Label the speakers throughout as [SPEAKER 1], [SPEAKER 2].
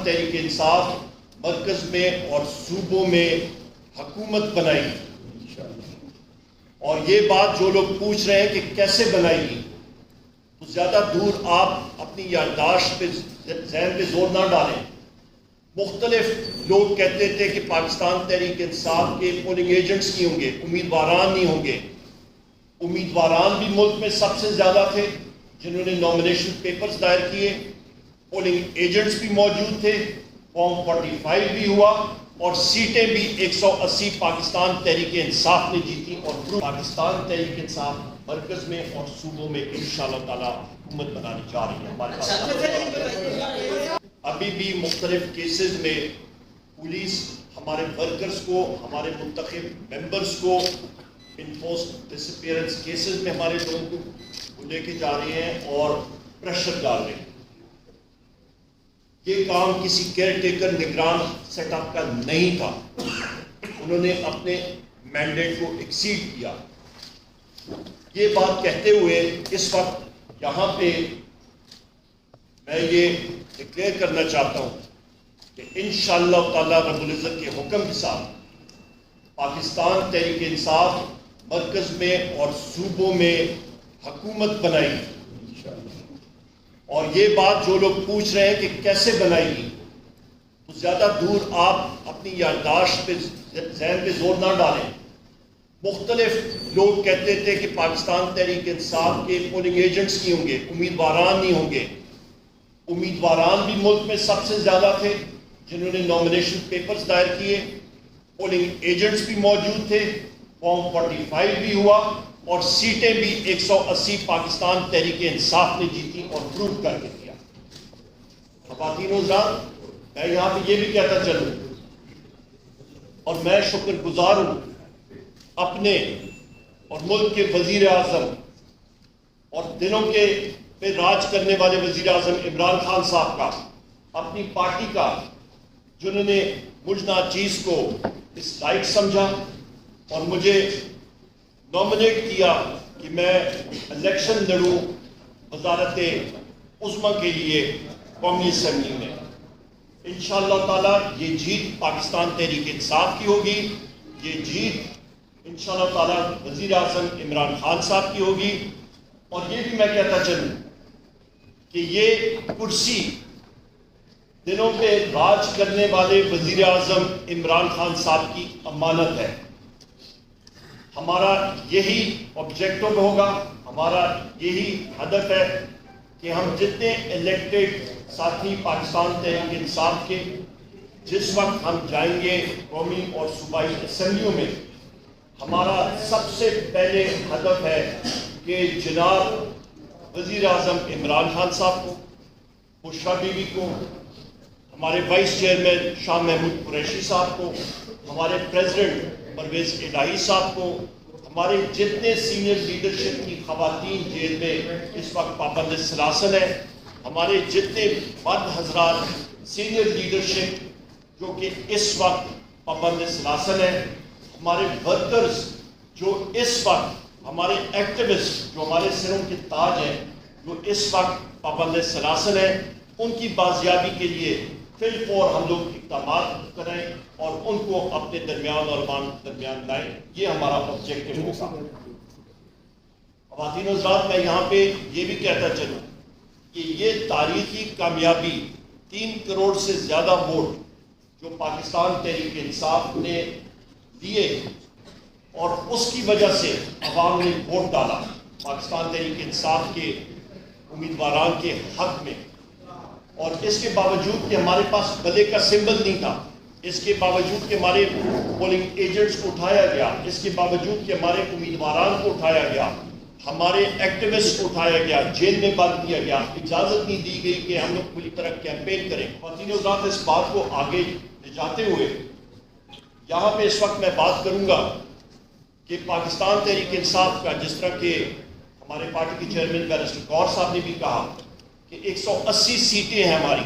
[SPEAKER 1] تحریک انصاف مرکز میں اور صوبوں میں حکومت بنائے گی. اور یہ بات جو لوگ پوچھ رہے ہیں کہ کیسے بنائے گی، تو زیادہ دور آپ اپنی یادداشت پہ ذہن پہ زور نہ ڈالیں. مختلف لوگ کہتے تھے کہ پاکستان تحریک انصاف کے پولنگ ایجنٹس نہیں ہوں گے، امیدواران نہیں ہوں گے. امیدواران بھی ملک میں سب سے زیادہ تھے جنہوں نے نامینیشن پیپرز دائر کیے، پولنگ ایجنٹس بھی موجود تھے، فارم 45 بھی ہوا، اور سیٹیں بھی 180 پاکستان تحریک انصاف نے جیتی. اور پاکستان تحریک انصاف مرکز میں اور صوبوں میں انشاءاللہ تعالی حکومت بنانی چاہ رہی ہے. ہمارے پاس ابھی بھی مختلف کیسز میں پولیس ہمارے ورکرز کو، ہمارے منتخب ممبرز کو انفورسڈ ڈس اپیئرنس کیسز میں ہمارے لوگوں کو لے کے جا رہے ہیں اور پریشر ڈال رہے ہیں. یہ کام کسی کیئر ٹیکر نگران سیٹ اپ کا نہیں تھا. انہوں نے اپنے مینڈیٹ کو ایکسیڈ کیا. یہ بات کہتے ہوئے اس وقت یہاں پہ میں یہ ڈکلیئر کرنا چاہتا ہوں کہ انشاءاللہ تعالی رب العزت کے حکم کے ساتھ پاکستان تحریک انصاف مرکز میں اور صوبوں میں حکومت بنائے گی. اور یہ بات جو لوگ پوچھ رہے ہیں کہ کیسے بنائے گی، تو زیادہ دور آپ اپنی یادداشت پہ ذہن پہ زور نہ ڈالیں. مختلف لوگ کہتے تھے کہ پاکستان تحریک انصاف کے پولنگ ایجنٹس نہیں ہوں گے، امیدواران نہیں ہوں گے. امیدواران بھی ملک میں سب سے زیادہ تھے جنہوں نے نامینیشن پیپرز دائر کیے، پولنگ ایجنٹس بھی موجود تھے، فارم 45 بھی ہوا، اور سیٹیں بھی 180 پاکستان تحریک انصاف نے جیتی اور پروو کر کے دیا. خواتین و حضرات، میں یہاں پہ یہ بھی کہتا چلوں اور میں شکر گزار ہوں اپنے اور ملک کے وزیر اعظم اور دنوں کے پہ راج کرنے والے وزیر اعظم عمران خان صاحب کا، اپنی پارٹی کا، جنہوں نے مجھ ناچیز کو اس لائق سمجھا اور مجھے نامنیٹ کیا کہ میں الیکشن لڑوں وزارت عظمیٰ کے لیے قومی اسمبلی میں. انشاءاللہ تعالی یہ جیت پاکستان تحریک انصاف کی ہوگی. یہ جیت انشاءاللہ تعالی وزیر اعظم عمران خان صاحب کی ہوگی. اور یہ بھی میں کہتا چلوں کہ یہ کرسی دنوں پہ راج کرنے والے وزیر اعظم عمران خان صاحب کی امانت ہے. ہمارا یہی آبجیکٹو ہوگا، ہمارا یہی ہدف ہے کہ ہم جتنے الیکٹڈ ساتھی پاکستان تحریک انصاف کے جس وقت ہم جائیں گے قومی اور صوبائی اسمبلیوں میں، ہمارا سب سے پہلے ہدف ہے کہ جناب وزیر اعظم عمران خان صاحب کو، بشرا بیوی کو، ہمارے وائس چیئرمین شاہ محمود قریشی صاحب کو، ہمارے پریزیڈنٹ پرویز الہی صاحب کو، ہمارے جتنے سینئر لیڈرشپ کی خواتین جیل میں اس وقت پابند سلاسل ہیں، ہمارے جتنے مرد حضرات سینئر لیڈرشپ جو کہ اس وقت پابند سلاسل ہیں، ہمارے ورکرز جو اس وقت، ہمارے ایکٹیوسٹ جو ہمارے سروں کے تاج ہیں، جو اس وقت پابند سلاسل ہیں، ان کی بازیابی کے لیے فی الفور ہم لوگ اقدامات کریں اور ان کو اپنے درمیان اور درمیان لائیں. یہ ہمارا آبجیکٹو ہوگا. خواتین و حضرات، میں یہاں پہ یہ بھی کہتا چلوں کہ یہ تاریخی کامیابی 3 کروڑ سے زیادہ ووٹ جو پاکستان تحریک انصاف نے دیے اور اس کی وجہ سے عوام نے ووٹ ڈالا پاکستان تحریک انصاف کے امیدواران کے حق میں. اور اس کے باوجود کہ ہمارے پاس گلے کا سمبل نہیں تھا، اس کے باوجود کہ ہمارے پولنگ ایجنٹس کو اٹھایا گیا، اس کے باوجود کہ ہمارے امیدواران کو اٹھایا گیا، ہمارے ایکٹیوسٹ کو اٹھایا گیا، جیل میں بند کیا گیا، اجازت نہیں دی گئی کہ ہم لوگ پوری طرح کیمپین کریں. خواتین و حضرات، اس بات کو آگے لے جاتے ہوئے یہاں پہ اس وقت میں بات کروں گا کہ پاکستان تحریک انصاف کا، جس طرح کہ ہمارے پارٹی کے چیئرمین بیرسٹر گور صاحب نے بھی کہا کہ 180 سیٹیں ہیں ہماری،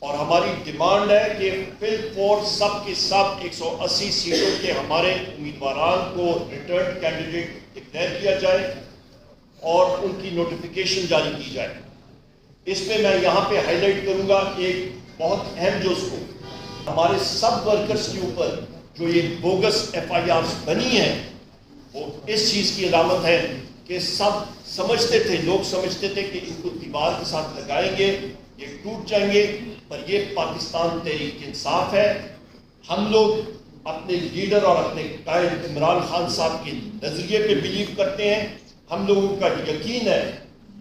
[SPEAKER 1] اور ہماری ڈیمانڈ ہے کہ فی الفور سب کے سب 180 سیٹوں کے ہمارے امیدواران کو ریٹرن کینڈیڈیٹ ڈکلیئر کیا جائے اور ان کی نوٹیفیکیشن جاری کی جائے. اس میں میں یہاں پہ ہائی لائٹ کروں گا ایک بہت اہم جو اس کو ہمارے سب ورکرز کے اوپر جو یہ بوگس ایف آئی آر بنی ہے وہ اس چیز کی علامت ہے کہ سب سمجھتے تھے، لوگ سمجھتے تھے کہ ان کو دیوار کے ساتھ لگائیں گے یہ ٹوٹ جائیں گے، پر یہ پاکستان تحریک انصاف ہے۔ ہم لوگ اپنے لیڈر اور اپنے قائد عمران خان صاحب کے نظریے پہ بلیو کرتے ہیں۔ ہم لوگوں کا یقین ہے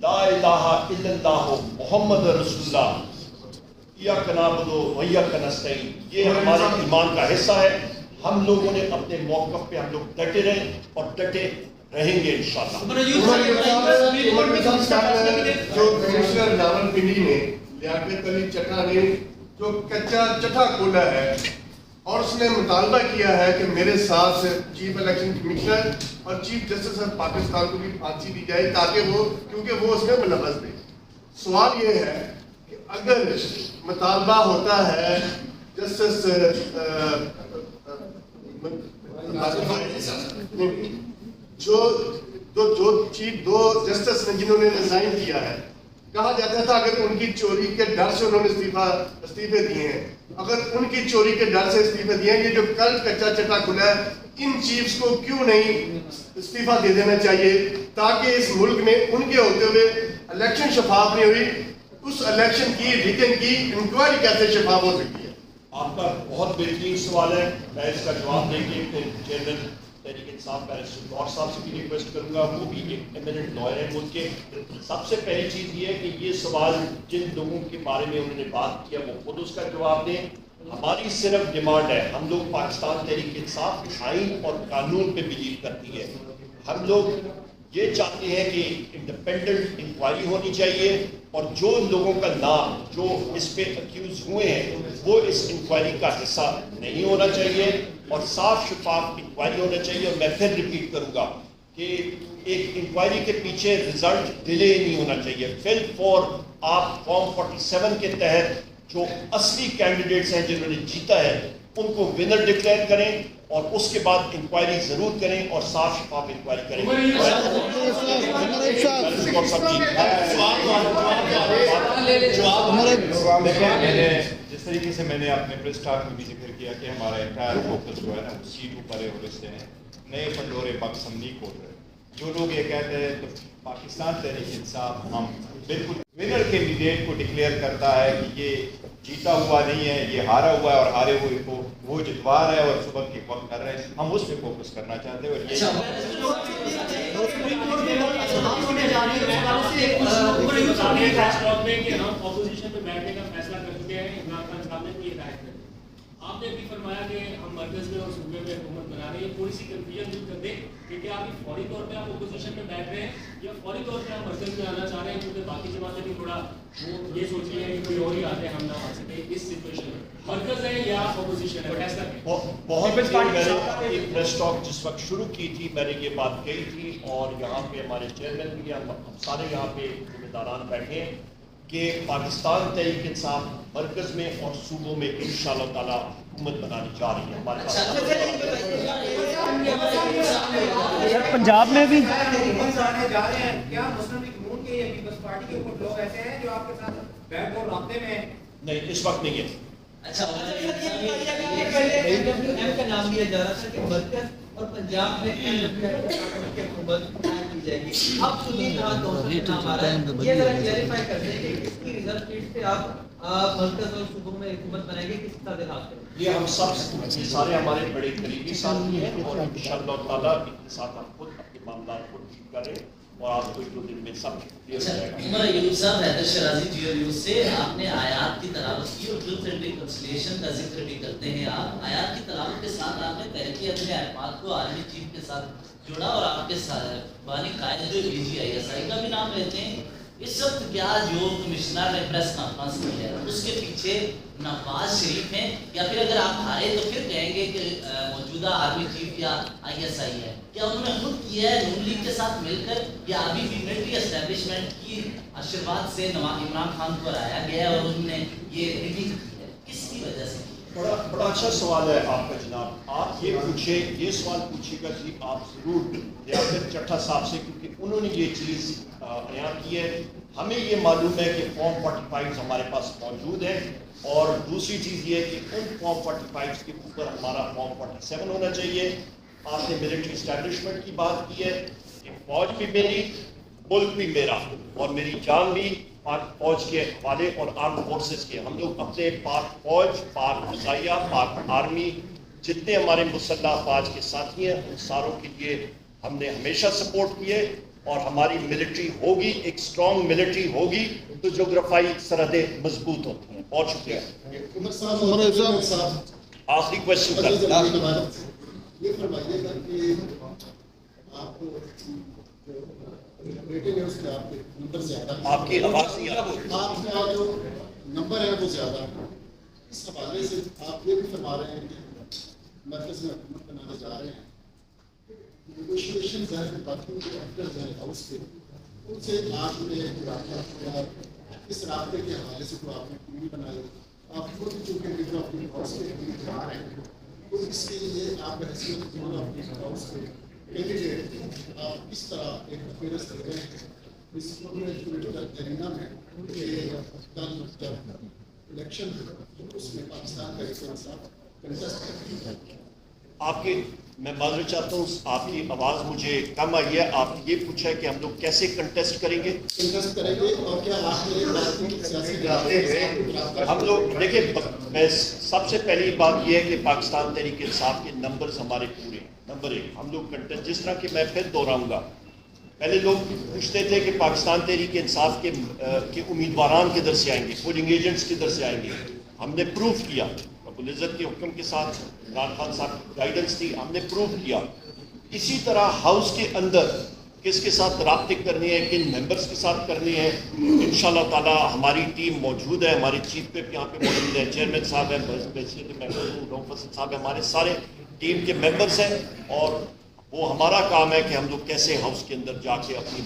[SPEAKER 1] لا الہ الا اللہ محمد رسول اللہ ایاک نعبد و ایاک نستعین، یہ ہمارے ایمان کا حصہ ہے۔ ہم لوگوں نے اپنے موقف پہ ہم لوگ ڈٹے رہے اور ڈٹے رہیں گے انشاءاللہ۔
[SPEAKER 2] جو کمشنر راولپنڈی نے لیاقت علی چٹھا نے جو کچا چٹھا کھولا ہے اور اس نے مطالبہ کیا ہے کہ میرے ساتھ چیف الیکشن کمشنر اور چیف جسٹس آف پاکستان کو بھی پھانسی دی جائے تاکہ وہ، کیونکہ وہ اس میں ملوث تھے۔ سوال یہ ہے کہ اگر مطالبہ ہوتا ہے جسٹس جو چیف دو جسٹس نے جنہوں نے ریزائن کیا ہے، کہا جاتا تھا اگر ان کی چوری کے ڈر سے انہوں نے استعفے دیے ہیں، اگر ان کی چوری کے ڈر سے استعفے دیے ہیں، یہ جو کل کچا چٹا کھلا ہے ان چیفز کو کیوں نہیں استعفیٰ دے دینا چاہیے تاکہ اس ملک میں ان کے ہوتے ہوئے الیکشن شفاف نہیں ہوئی، اس الیکشن کی ریٹن کی انکوائری کیسے شفاف ہو سکتی ہے؟
[SPEAKER 1] آپ کا بہت بہترین سوال ہے، میں اس کا جواب دیں گے پھر چیئرمین تحریک انصاف بیرسٹر گوہر صاحب سے بھی ریکویسٹ کروں گا، وہ بھی ایک ایمیننٹ لائر ہے ملک کے۔ سب سے پہلی چیز یہ ہے کہ یہ سوال جن لوگوں کے بارے میں انہوں نے بات کیا وہ خود اس کا جواب دیں۔ ہماری صرف ڈیمانڈ ہے، ہم لوگ پاکستان تحریک انصاف آئین اور قانون پہ بلیو کرتی ہے۔ ہم لوگ یہ چاہتے ہیں کہ انڈیپینڈنٹ انکوائری ہونی چاہیے اور جو لوگوں کا نام جو اس پہ اکیوز ہوئے ہیں وہ اس انکوائری کا حصہ نہیں ہونا چاہیے اور صاف شفاف انکوائری ہونا چاہیے۔ اور میں پھر ریپیٹ کروں گا کہ ایک انکوائری کے پیچھے رزلٹ ڈیلے نہیں ہونا چاہیے۔ فل فور آپ فارم 47 کے تحت جو اصلی کینڈیڈیٹس ہیں جنہوں نے جیتا ہے ان کو ونر ڈکلیئر کریں اور اس کے بعد انکوائری ضرور کریں اور صاف شفاف انکوائری کریں۔
[SPEAKER 3] جس طریقے سے میں نے اپنے پریس ٹاک میں بھی ذکر کیا کہ ہمارا انٹائر فوکس جو ہے نا وہ سیٹ اوپر ہے اور اس سے نئے پنڈورے بکس ہم نہیں کھول رہے۔ جو لوگ یہ کہتے ہیں تو پاکستان تحریک انصاف ہم بالکل ونر کینڈیڈیٹ کو ڈکلیئر کرتا ہے کہ یہ جیتا ہوا نہیں ہے، یہ ہارا ہوا ہے اور ہارے ہوئے کو وہ جتوا رہا ہے اور صبح کے وقت کر رہے ہیں، ہم اس پہ فوکس کرنا چاہتے ہیں۔ اور
[SPEAKER 4] آپ نے بھی فرمایا کہ ہم مرکز میں اور صوبے میں حکومت بنا رہے ہیں، تھوڑی سی کنفیوژن دور کر دیں کہ کیا آپ فوری طور پہ آپ اپوزیشن میں بیٹھ رہے ہیں یا فوری طور پہ آپ مرکز میں آنا چاہ رہے ہیں، کیونکہ باقی جماعتیں بھی تھوڑا وہ یہ سوچ رہی ہیں کہ کوئی اور ہی آتے ہیں ہم نہ آ سکے اس سچویشن میں، مرکز ہے یا اپوزیشن ہے، فیصلہ کریں۔
[SPEAKER 1] بہت میں نے ایک پریس ٹاک جس وقت شروع کی تھی میں نے یہ بات کہی تھی اور یہاں پہ ہمارے چیئرمین بھی ہم سارے یہاں پہ ذمہ داران بیٹھے ہیں کہ پاکستان تحریک انصاف مرکز میں اور صوبوں میں انشاءاللہ تعالی حکومت بنانی چاہ رہی ہے۔ ہمارے پاس
[SPEAKER 5] پنجاب میں بھی
[SPEAKER 6] کیا مسلم لیگ نون کے یا پیپلز پارٹی کے کچھ لوگ ایسے ہیں جو آپ کے ساتھ بیٹھ کر رابطے میں ہیں؟
[SPEAKER 1] نہیں، اس وقت نہیں ہے۔
[SPEAKER 7] اچھا کا نام لیا جا رہا تھا کہ مرکز اور پنجاب میں حکومت کی جائے گی، اب سنی نام آ رہا ہے، یہ ذرا کلیریفائی کر دیں کہ کس کی ریزلٹ شیٹ سے آپ مرکز اور صوبوں میں حکومت بنائیں گے، کس کا دن آپ کریں؟
[SPEAKER 1] یہ ہم سب سارے ہمارے بڑے قریبی ساتھی ہیں اور انشاءاللہ تعالیٰ ان کے ساتھ ہم خود اپنے معاملات کو ٹھیک کریں اور آپ کو ایک دو دن میں سب کلیئر ہو جائے گا۔
[SPEAKER 7] عمر ایوب صاحب، حیدر شرازی جیو نیوز سے آپ نے آیات کی تلاوت کی اور ٹروتھ اینڈ ریکنسیلیشن کا ذکر بھی کرتے ہیں آپ۔ آیات کی تلاوت کے ساتھ آپ نے تحریک عدم اعتماد کو عالمی چیف کے ساتھ جوڑا اور آپ کے بانی قائد PGI کا بھی نام لیتے ہیں۔ اس وقت کیا جو کمشنر نے پریس کانفرنس کی ہے اس کے پیچھے نواز شریف ہیں یا پھر اگر آپ ہارے تو پھر کہیں گے کہ موجودہ آرمی چیف یا ISI ہے؟ کیا انہوں نے خود کیا ہے نون لیگ کے ساتھ مل کر یا ابھی بھی ملٹری اسٹیبلشمنٹ کی آشرواد سے عمران خان کو لایا گیا ہے اور انہوں نے یہ ریلیز کی ہے؟ کس کی وجہ سے؟
[SPEAKER 1] بڑا اچھا سوال ہے آپ کا جناب۔ آپ یہ پوچھیں، یہ سوال پوچھیے گا جی آپ ضرور لیاقت چٹھا صاحب سے، کیونکہ انہوں نے یہ چیز بیان کی ہے۔ ہمیں یہ معلوم ہے کہ فارم 45 ہمارے پاس موجود ہے، اور دوسری چیز یہ ہے کہ ان فارم 45 کے اوپر ہمارا فارم 47 ہونا چاہیے. آپ نے ملٹری اسٹیبلشمنٹ کی بات کی ہے کہ فوج بھی میری، ملک بھی میرا، اور میری جان بھی پاک فوج کے حوالے اور آرم فورسز کے. ہم لوگ اپنے پاک فوج، پاک فضائیہ، پاک آرمی، جتنے ہمارے مسلح افواج کے ساتھی ہیں ان ساروں کے لیے ہم نے ہمیشہ سپورٹ کیے. اور ہماری ملٹری ہوگی، ایک اسٹرانگ ملٹری ہوگی تو جغرافائی سرحدیں مضبوط ہوتی ہیں. بہت شکریہ. آخری کوشچن کر
[SPEAKER 8] یہ فرمائیے گا کہ آپ ریٹنگ ہے اس میں آپ کے نمبر زیادہ ہیں،
[SPEAKER 1] آپ کی آواز نہیں آ رہی.
[SPEAKER 8] آپ کا جو نمبر ہے وہ زیادہ ہے. اس حوالے سے آپ یہ بھی فرما رہے ہیں کہ مرکز میں حکومت بنانے جا رہے ہیں. نیگوشیشن ظاہر باقیوں کے افٹر ظاہر ہاؤس کے ان سے آپ نے رابطہ اس رابطے کے حوالے سے جو آپ نے ٹیم بنائی، آپ خود چونکہ لیڈر آف دی ہاؤس کے جا رہے ہیں تو اس کے لیے آپ حیثیت لیڈر آف دی ہاؤس کے کینڈیڈیٹ آپ کس طرح ایک اپیرنس کر رہے ہیں اس پولیٹیکل ارینا میں کہ کل جب الیکشن ہو اس میں پاکستان کا ایک انصاف کنٹیسٹ کریں.
[SPEAKER 1] آپ کی میں معذرت چاہتا ہوں، آپ کی آواز مجھے کم آئی ہے. آپ نے یہ پوچھا ہے کہ ہم لوگ کیسے کنٹیسٹ کریں گے.
[SPEAKER 8] کنٹیسٹ کریں گے اور کیا آپ نے سیاسی
[SPEAKER 1] ہم لوگ دیکھیں، میں سب سے پہلی بات یہ ہے کہ پاکستان تحریک انصاف کے نمبرز ہمارے پورے ہیں. نمبر 1 ہم لوگ کنٹیسٹ، جس طرح کہ میں پھر دہراؤں گا، پہلے لوگ پوچھتے تھے کہ پاکستان تحریک انصاف کے امیدواران کدھر سے آئیں گے، پولنگ ایجنٹس کدھر سے آئیں گے. ہم نے پروف کیا رب العزت کے حکم کے ساتھ، عمران خان صاحب کی گائیڈنس تھی، ہم نے پروف کیا. اسی طرح ہاؤس کے اندر کس کے ساتھ رابطے کرنے ہیں، کن ممبرس کے ساتھ کرنے ہیں، انشاءاللہ تعالی ہماری ٹیم موجود ہے. ہمارے چیف وپ یہاں پہ موجود ہے، چیئرمین صاحب ہیں، رؤف حسن صاحب ہیں، ہمارے سارے ٹیم کے ممبرس ہیں. اور وہ ہمارا کام ہے کہ ہم لوگ کیسے ہاؤس کے اندر جا کے اپنی